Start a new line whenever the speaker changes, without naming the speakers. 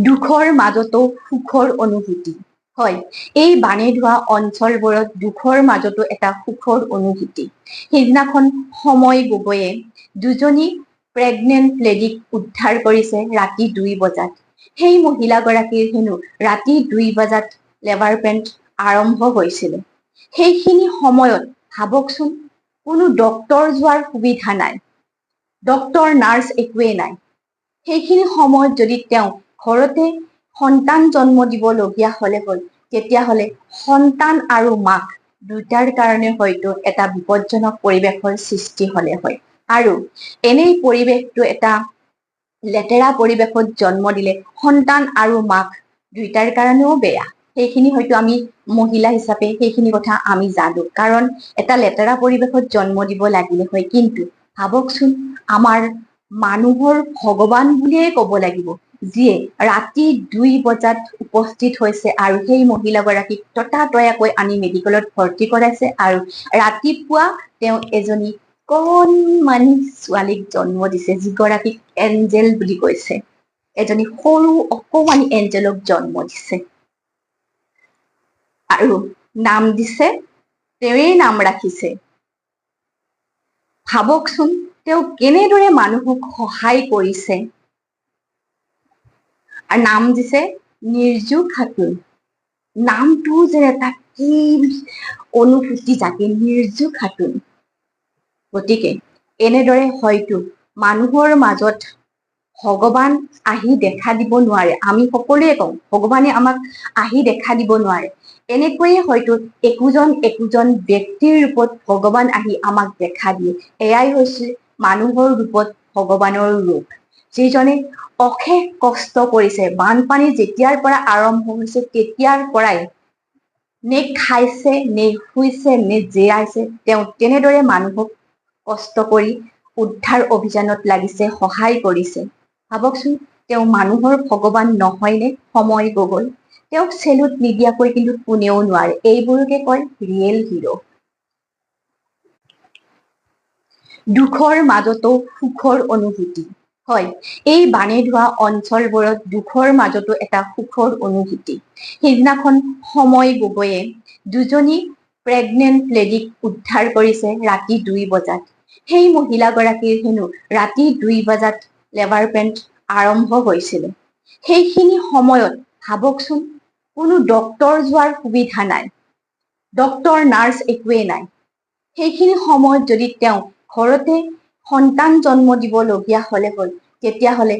দুখৰ মাজতো সুখৰ অনুভূতি হয়। এই বানেধোৱা অঞ্চলবোৰত দুখৰ মাজতো এটা সুখৰ অনুভূতি। সেইদিনাখন সময় গগৈয়ে দুজনী প্ৰেগনেণ্ট লেডিক উদ্ধাৰ কৰিছে ৰাতি 2 বজাত। সেই মহিলাগৰাকীৰ হেনো ৰাতি 2 বজাত লেবাৰ পেইন আৰম্ভ হৈছিলে। সেইখিনি সময়ত ভাবকচোন, কোনো ডক্তৰ যোৱাৰ সুবিধা নাই, ডক্তৰ নাৰ্ছ একোৱেই নাই। সেইখিনি সময়ত যদি তেওঁ ঘৰতে সন্তান জন্ম দিবলগীয়া হ'ল, তেতিয়াহ'লে সন্তান আৰু মাক দুটাৰ কাৰণে হয়তো এটা বিপদজনক পৰিৱেশৰ সৃষ্টি হ'লে হয়। আৰু এনেই পৰিৱেশটো এটা লেতেৰা পৰিৱেশত জন্ম দিলে সন্তান আৰু মাক দুইটাৰ কাৰণেও বেয়া। সেইখিনি হয়তো আমি মহিলা হিচাপে সেইখিনি কথা আমি জানো, কাৰণ এটা লেতেৰা পৰিৱেশত জন্ম দিব লাগিলে হয়। কিন্তু ভাবকচোন, আমাৰ মানুহৰ ভগৱান বুলিয়ে ক'ব লাগিব, যিয়ে ৰাতি 2 বজাত উপস্থিত হৈছে আৰু সেই মহিলাগৰাকীক ততাতৈয়াকৈ আনি মেডিকেলত ভৰ্তি কৰাইছে আৰু ৰাতিপুৱা তেওঁ এজনী কণমানি ছোৱালীক জন্ম দিছে, যিগৰাকীক এঞ্জেল বুলি কৈছে। এজনী সৰু অকমানি এঞ্জেলক জন্ম দিছে আৰু নাম দিছে, তেওঁৱেই নাম ৰাখিছে। ভাবকচোন, তেওঁ কেনেদৰে মানুহক সহায় কৰিছে। আৰু নাম দিছে নিৰ্জু খাতুন। নামটো যে এটা কি অনুভূতি জাগে, নিৰ্জু খাতুন। গতিকে এনেদৰে হয়তো মানুহৰ মাজত ভগৱান আহি দেখা দিব নোৱাৰে। আমি সকলোৱে কওঁ ভগৱানে আমাক আহি দেখা দিব নোৱাৰে। এনেকৈয়ে হয়তো একোজন ব্যক্তিৰ ৰূপত ভগৱান আহি আমাক দেখা দিয়ে। এয়াই হৈছে মানুহৰ ৰূপত ভগৱানৰ ৰূপ, যিজনে অশেষ কষ্ট কৰিছে। বানপানী যেতিয়াৰ পৰা আৰম্ভ হৈছে তেতিয়াৰ পৰাই নে খাইছে, নে শুইছে, নে জিৰাইছে, তেওঁ তেনেদৰে মানুহক কষ্ট কৰি উদ্ধাৰ অভিযানত লাগিছে, সহায় কৰিছে। ভাবকচোন, তেওঁ মানুহৰ ভগৱান নহয়নে? সময় গগৈ তেওঁক চেলুট নিদিয়াকৈ কিন্তু কোনেও নোৱাৰে। এইবোৰকে কয় ৰিয়েল হিৰো। দুখৰ মাজতো সুখৰ অনুভূতি হয়। এই বানেধোৱা অঞ্চলবোৰত দুখৰ মাজতো এটা সুখৰ অনুভূতি। সেইদিনাখন সময় গগৈয়ে দুজনী প্ৰেগনেণ্ট লেডিক উদ্ধাৰ কৰিছে ৰাতি 2 বজাত। সেই মহিলাগৰাকীৰ হেনো ৰাতি 2 বজাত লেবাৰ পেইন আৰম্ভ হৈছিলে। সেইখিনি সময়ত ভাবকচোন, কোনো ডক্তৰ যোৱাৰ সুবিধা নাই, ডক্তৰ নাৰ্ছ একোৱেই নাই। সেইখিনি সময়ত যদি তেওঁ ঘৰতে সন্তান জন্ম দিবলগীয়া হ'লে, তেতিয়াহ'লে